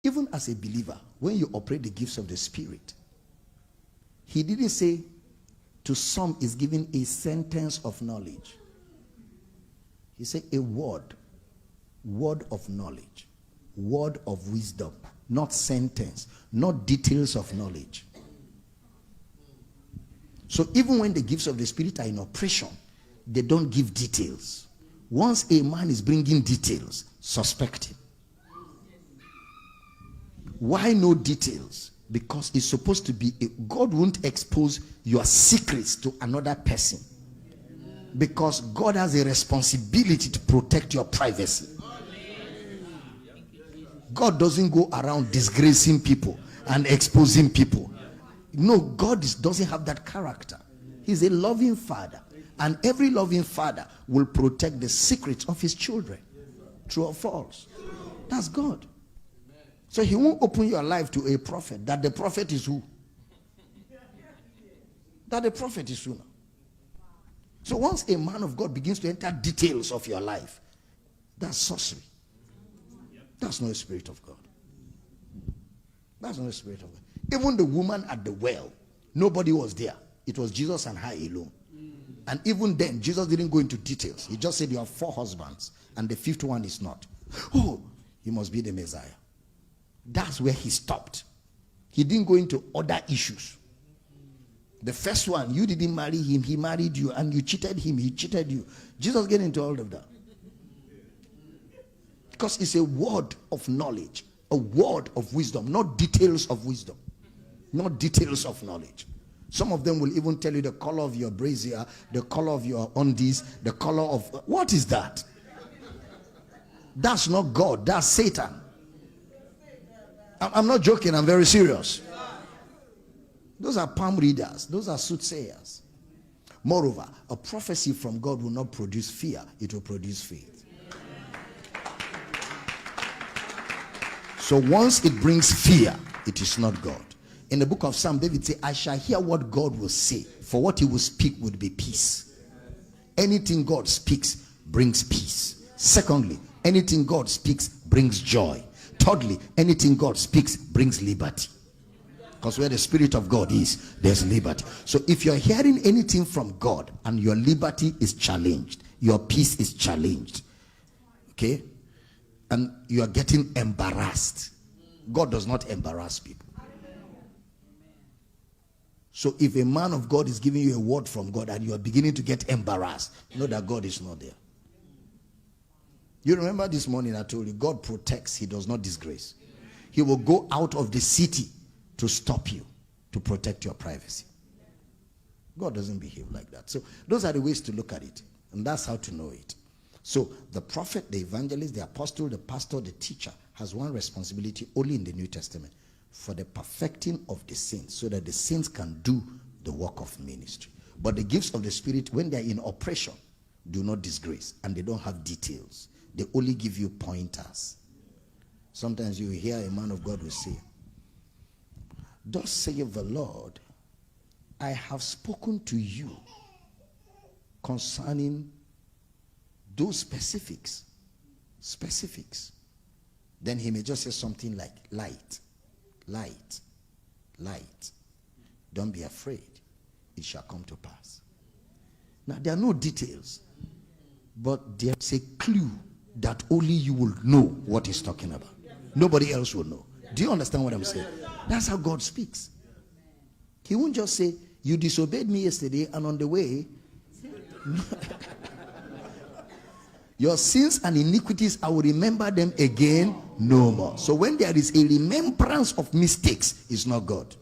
Even as a believer, when you operate the gifts of the Spirit, he didn't say to some is given a sentence of knowledge. He said a word of knowledge, word of wisdom, not sentence, not details of knowledge. So even when the gifts of the Spirit are in operation, they don't give details. Once a man is bringing details, suspect him. Why no details? Because it's supposed to be, God won't expose your secrets to another person. Because God has a responsibility to protect your privacy. God doesn't go around disgracing people and exposing people. No, God doesn't have that character. He's a loving father. And every loving father will protect the secrets of his children. True or false? That's God. So he won't open your life to a prophet. That the prophet is who? That the prophet is who now? So once a man of God begins to enter details of your life, that's sorcery. That's not a spirit of God. That's not a spirit of God. Even the woman at the well, nobody was there. It was Jesus and her alone. And even then, Jesus didn't go into details. He just said you have 4 husbands and the 5th one is not. Oh, he must be the Messiah. That's where he stopped. He didn't go into other issues. The first one, you didn't marry him, he married you, and you cheated him, he cheated you. Jesus get into all of that. Because it's a word of knowledge, a word of wisdom, not details of wisdom, not details of knowledge. Some of them will even tell you the color of your brazier, the color of your undies, the color of... What is that? That's not God, that's Satan. I'm not joking, I'm very serious. Those are palm readers, those are soothsayers. Moreover, a prophecy from God will not produce fear, it will produce faith. So once it brings fear, it is not God. In the book of Psalm, David said, I shall hear what God will say, for what he will speak would be peace. Anything God speaks brings peace. Secondly, anything God speaks brings joy. Thirdly, anything God speaks brings liberty. Because where the Spirit of God is, there's liberty. So if you're hearing anything from God and your liberty is challenged, your peace is challenged, okay, and you are getting embarrassed, God does not embarrass people. So if a man of God is giving you a word from God and you are beginning to get embarrassed, know that God is not there. You remember this morning I told you, God protects, he does not disgrace. He will go out of the city to stop you, to protect your privacy. God doesn't behave like that. So those are the ways to look at it. And that's how to know it. So the prophet, the evangelist, the apostle, the pastor, the teacher has one responsibility only in the New Testament: for the perfecting of the saints, so that the saints can do the work of ministry. But the gifts of the Spirit, when they're in operation, do not disgrace, and they don't have details. They only give you pointers. Sometimes you hear a man of God will say, thus saith the Lord, I have spoken to you concerning those specifics. Then he may just say something like light. Don't be afraid. It shall come to pass. Now there are no details, but there's a clue that only you will know what he's talking about. Nobody else will know. Do you understand what I'm saying? That's how God speaks. He won't just say, you disobeyed me yesterday and on the way your sins and iniquities, I will remember them again no more. So when there is a remembrance of mistakes, it's not God.